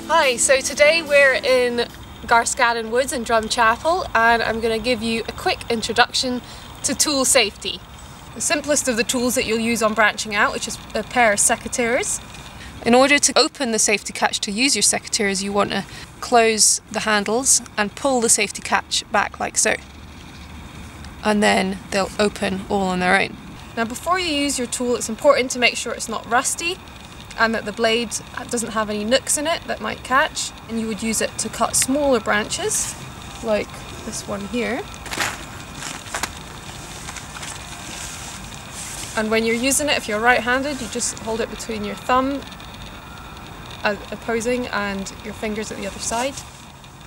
Hi, so today we're in Garscaddon Woods in Drumchapel, and I'm going to give you a quick introduction to tool safety. The simplest of the tools that you'll use on branching out, which is a pair of secateurs. In order to open the safety catch to use your secateurs, you want to close the handles and pull the safety catch back like so. And then they'll open all on their own. Now before you use your tool, it's important to make sure it's not rusty and that the blade doesn't have any nooks in it that might catch. And you would use it to cut smaller branches, like this one here. And when you're using it, if you're right-handed, you just hold it between your thumb opposing and your fingers at the other side.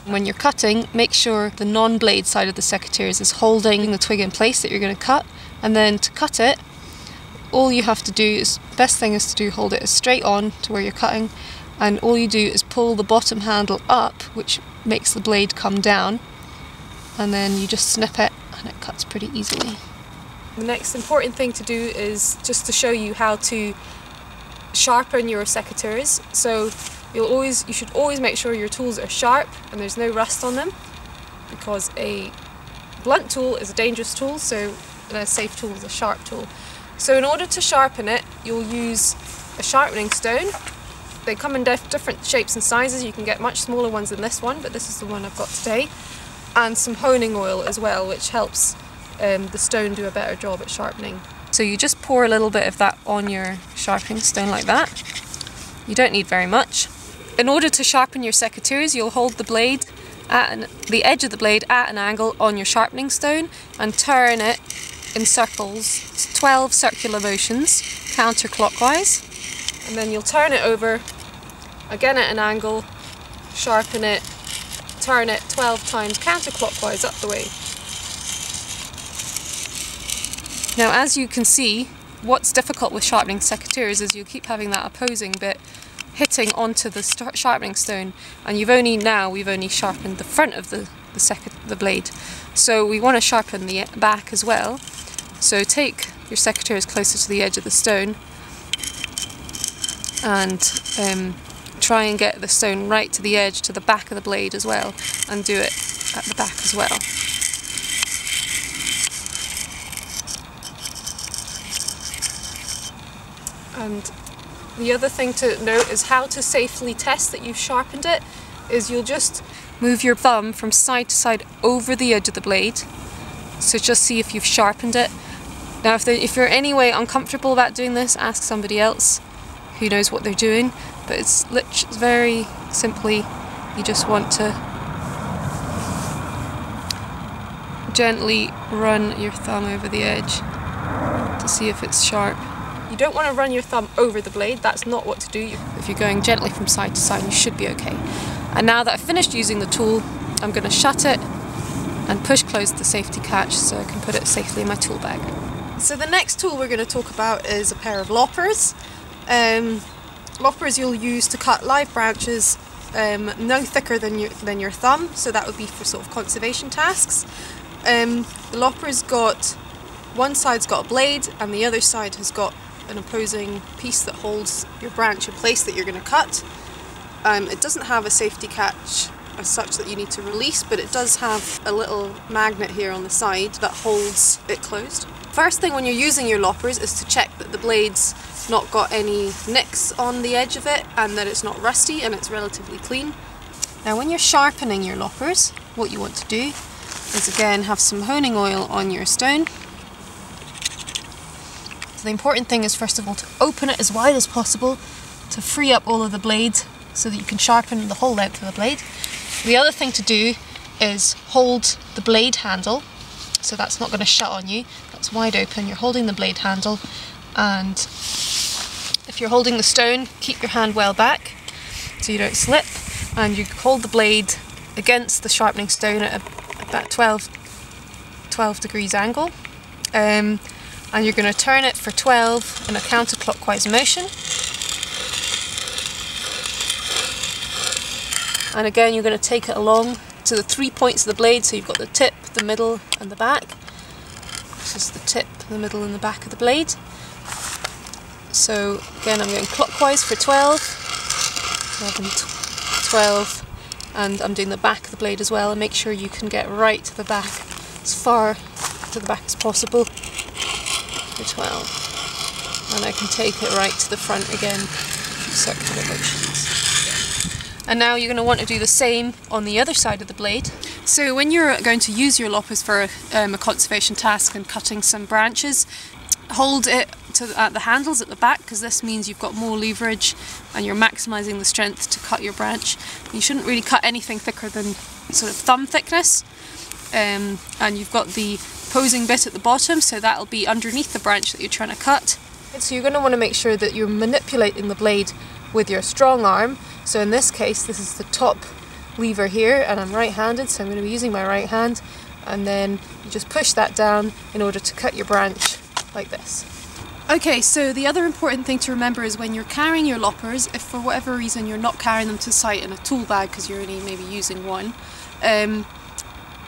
When you're cutting, make sure the non-blade side of the secateurs is holding the twig in place that you're going to cut. And then to cut it, all you have to do is, best thing is to hold it straight on to where you're cutting, and all you do is pull the bottom handle up, which makes the blade come down, and then you just snip it and it cuts pretty easily. The next important thing to do is just to show you how to sharpen your secateurs. So you should always make sure your tools are sharp and there's no rust on them, because a blunt tool is a dangerous tool, so a safe tool is a sharp tool. So in order to sharpen it, you'll use a sharpening stone. They come in different shapes and sizes. You can get much smaller ones than this one, but this is the one I've got today. And some honing oil as well, which helps the stone do a better job at sharpening. So you just pour a little bit of that on your sharpening stone like that. You don't need very much. In order to sharpen your secateurs, you'll hold the blade the edge of the blade at an angle on your sharpening stone and turn it in circles, 12 circular motions, counterclockwise. And then you'll turn it over, again at an angle, sharpen it, turn it 12 times counterclockwise up the way. Now as you can see, what's difficult with sharpening secateurs is you keep having that opposing bit hitting onto the sharpening stone, and we've only sharpened the front of the blade. So we want to sharpen the back as well. So take your secateurs closer to the edge of the stone and try and get the stone right to the edge, to the back of the blade as well, and do it at the back as well. And the other thing to note is how to safely test that you've sharpened it is you'll just move your thumb from side to side over the edge of the blade. So just see if you've sharpened it. Now if you're any way uncomfortable about doing this, ask somebody else who knows what they're doing. But it's very simply, you just want to gently run your thumb over the edge to see if it's sharp. You don't want to run your thumb over the blade, that's not what to do. If you're going gently from side to side, you should be okay. And now that I've finished using the tool, I'm going to shut it and push close the safety catch so I can put it safely in my tool bag. So the next tool we're going to talk about is a pair of loppers. Loppers you'll use to cut live branches no thicker than your thumb, so that would be for sort of conservation tasks. The lopper's got, one side's got a blade and the other side has got an opposing piece that holds your branch in place that you're going to cut. It doesn't have a safety catch as such that you need to release, but it does have a little magnet here on the side that holds it closed. First thing when you're using your loppers is to check that the blade's not got any nicks on the edge of it and that it's not rusty and it's relatively clean. Now when you're sharpening your loppers, what you want to do is again have some honing oil on your stone. So the important thing is first of all to open it as wide as possible to free up all of the blade so that you can sharpen the whole length of the blade. The other thing to do is hold the blade handle, so that's not going to shut on you, that's wide open, you're holding the blade handle, and if you're holding the stone, keep your hand well back so you don't slip, and you hold the blade against the sharpening stone at about 12 degrees angle, and you're going to turn it for 12 in a counterclockwise motion. And again, you're going to take it along to the 3 points of the blade, so you've got the tip, the middle and the back. This is the tip, the middle and the back of the blade. So again, I'm going clockwise for 12, 11, 12, and I'm doing the back of the blade as well, and make sure you can get right to the back, as far to the back as possible for 12, and I can take it right to the front again, circular motions. And now you're going to want to do the same on the other side of the blade. So when you're going to use your loppers for a conservation task and cutting some branches, hold it at the handles at the back, because this means you've got more leverage and you're maximising the strength to cut your branch. You shouldn't really cut anything thicker than sort of thumb thickness. And you've got the opposing bit at the bottom, so that'll be underneath the branch that you're trying to cut. And so you're going to want to make sure that you're manipulating the blade with your strong arm. So in this case, this is the top lever here, and I'm right-handed, so I'm going to be using my right hand, and then you just push that down in order to cut your branch like this. Okay, so the other important thing to remember is when you're carrying your loppers, if for whatever reason you're not carrying them to site in a tool bag because you're only maybe using one,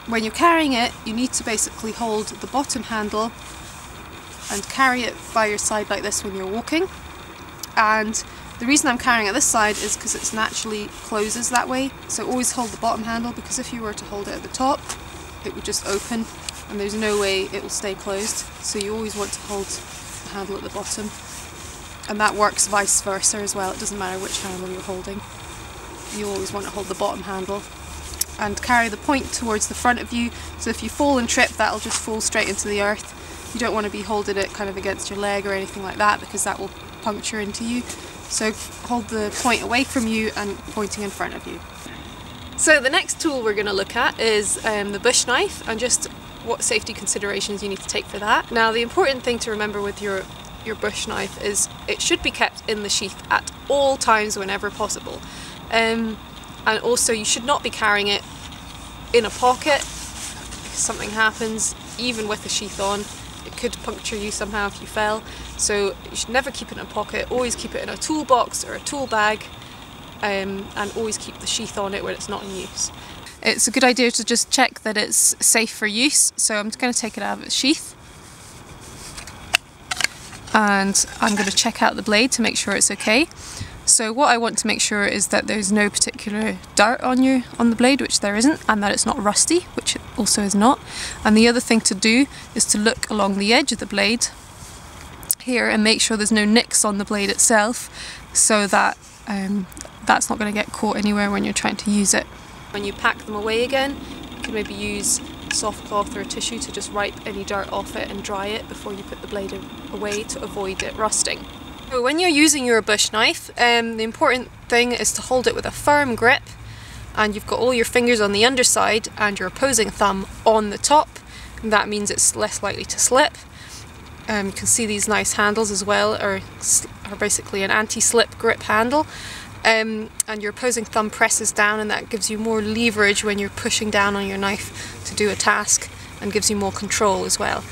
when you're carrying it, you need to basically hold the bottom handle and carry it by your side like this when you're walking. And the reason I'm carrying it this side is because it naturally closes that way, so always hold the bottom handle, because if you were to hold it at the top, it would just open and there's no way it will stay closed. So you always want to hold the handle at the bottom, and that works vice versa as well. It doesn't matter which handle you're holding, you always want to hold the bottom handle and carry the point towards the front of you, so if you fall and trip, that'll just fall straight into the earth. You don't want to be holding it kind of against your leg or anything like that, because that will puncture into you. So hold the point away from you and pointing in front of you. So the next tool we're going to look at is the bush knife, and just what safety considerations you need to take for that. Now, the important thing to remember with your bush knife is it should be kept in the sheath at all times whenever possible. And also you should not be carrying it in a pocket, because something happens even with the sheath on. It could puncture you somehow if you fell, so you should never keep it in a pocket. Always keep it in a toolbox or a tool bag, and always keep the sheath on it when it's not in use. It's a good idea to just check that it's safe for use, so I'm just going to take it out of its sheath, and I'm going to check out the blade to make sure it's okay. So what I want to make sure is that there's no particular dirt on the blade, which there isn't, and that it's not rusty, which it also is not. And the other thing to do is to look along the edge of the blade here and make sure there's no nicks on the blade itself, so that that's not going to get caught anywhere when you're trying to use it. When you pack them away again, you can maybe use a soft cloth or a tissue to just wipe any dirt off it and dry it before you put the blade away to avoid it rusting. So when you're using your bush knife, the important thing is to hold it with a firm grip, and you've got all your fingers on the underside and your opposing thumb on the top, and that means it's less likely to slip. You can see these nice handles as well are basically an anti-slip grip handle, and your opposing thumb presses down, and that gives you more leverage when you're pushing down on your knife to do a task, and gives you more control as well.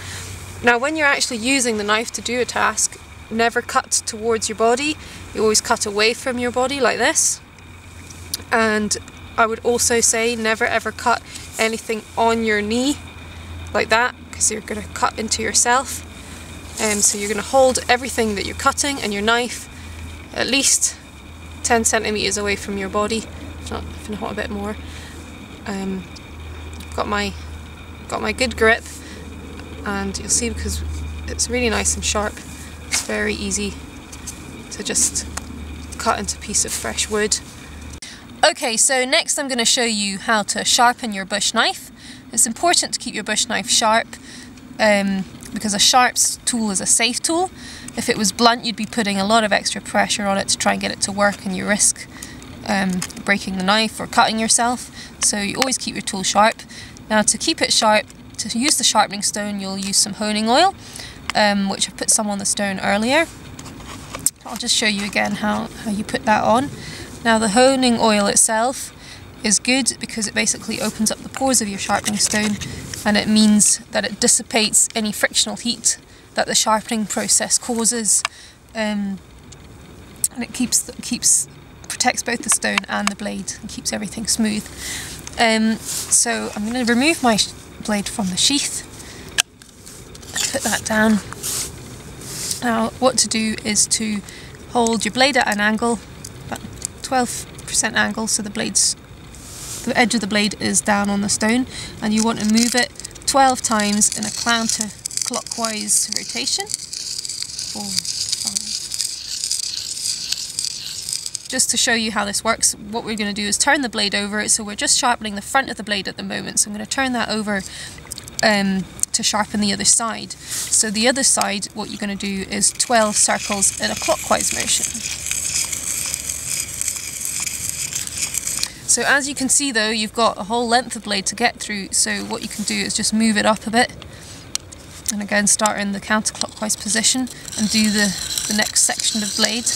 Now, when you're actually using the knife to do a task, never cut towards your body. You always cut away from your body like this. And I would also say never ever cut anything on your knee like that, because you're going to cut into yourself. So you're going to hold everything that you're cutting and your knife at least 10 centimeters away from your body, if not a bit more. Got my good grip, and you'll see, because it's really nice and sharp, it's very easy to just cut into a piece of fresh wood. Okay, so next I'm going to show you how to sharpen your bush knife. It's important to keep your bush knife sharp, because a sharp tool is a safe tool. If it was blunt, you'd be putting a lot of extra pressure on it to try and get it to work, and you risk breaking the knife or cutting yourself. So you always keep your tool sharp. Now, to keep it sharp, to use the sharpening stone, you'll use some honing oil, which I've put some on the stone earlier. I'll just show you again how you put that on. Now, the honing oil itself is good because it basically opens up the pores of your sharpening stone, and it means that it dissipates any frictional heat that the sharpening process causes, and it protects both the stone and the blade and keeps everything smooth. So I'm going to remove my blade from the sheath and put that down. Now, what to do is to hold your blade at an angle, about 12 90% angle, so the edge of the blade is down on the stone, and you want to move it 12 times in a counterclockwise rotation. 4, 5. Just to show you how this works, what we're going to do is turn the blade over. So we're just sharpening the front of the blade at the moment, so I'm going to turn that over to sharpen the other side. So the other side, what you're going to do is 12 circles in a clockwise motion. So as you can see though, you've got a whole length of blade to get through, so what you can do is just move it up a bit, and again start in the counterclockwise position and do the next section of blade.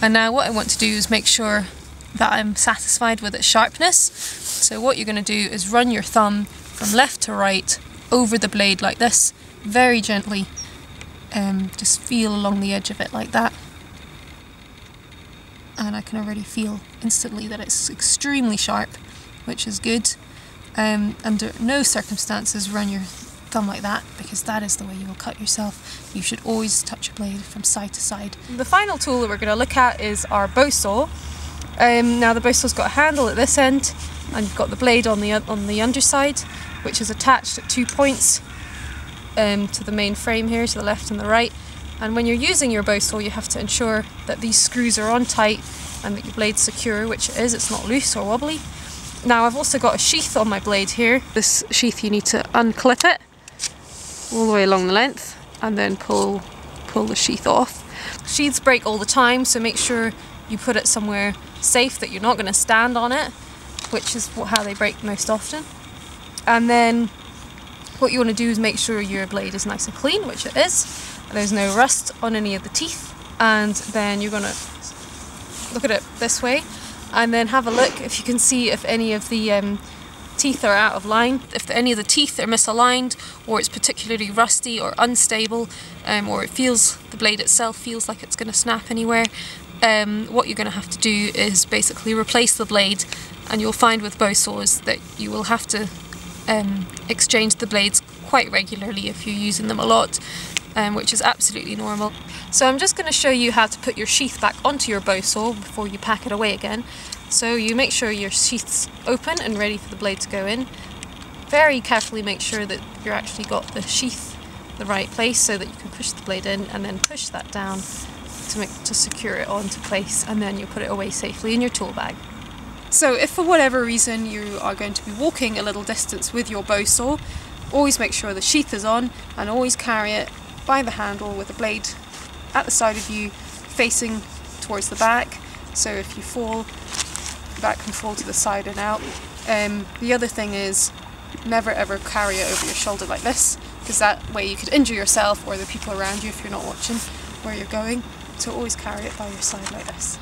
And now what I want to do is make sure that I'm satisfied with its sharpness. So what you're going to do is run your thumb from left to right over the blade like this, very gently, just feel along the edge of it like that. And I can already feel instantly that it's extremely sharp, which is good. Under no circumstances run your thumb like that, because that is the way you will cut yourself. You should always touch a blade from side to side. The final tool that we're going to look at is our bowsaw. Now the bowsaw's got a handle at this end, and you've got the blade on the underside, which is attached at 2 points to the main frame here, to the left and the right. And when you're using your bowsaw, you have to ensure that these screws are on tight and that your blade's secure, which it is, it's not loose or wobbly. Now I've also got a sheath on my blade here. This sheath, you need to unclip it all the way along the length and then pull the sheath off. Sheaths break all the time, so make sure you put it somewhere safe that you're not going to stand on it, which is how they break most often. And then what you want to do is make sure your blade is nice and clean, which it is. There's no rust on any of the teeth, and then you're going to look at it this way and then have a look if you can see if any of the teeth are out of line. If any of the teeth are misaligned, or it's particularly rusty or unstable, or the blade itself feels like it's going to snap anywhere, what you're going to have to do is basically replace the blade. And you'll find with bow saws that you will have to exchange the blades quite regularly if you're using them a lot, which is absolutely normal. So I'm just going to show you how to put your sheath back onto your bow saw before you pack it away again. So you make sure your sheath's open and ready for the blade to go in. Very carefully make sure that you've actually got the sheath the right place so that you can push the blade in, and then push that down to secure it onto place, and then you put it away safely in your tool bag. So if for whatever reason you are going to be walking a little distance with your bow saw, always make sure the sheath is on, and always carry it by the handle with the blade at the side of you facing towards the back, so if you fall, the back can fall to the side and out. The other thing is never ever carry it over your shoulder like this, because that way you could injure yourself or the people around you if you're not watching where you're going. So always carry it by your side like this.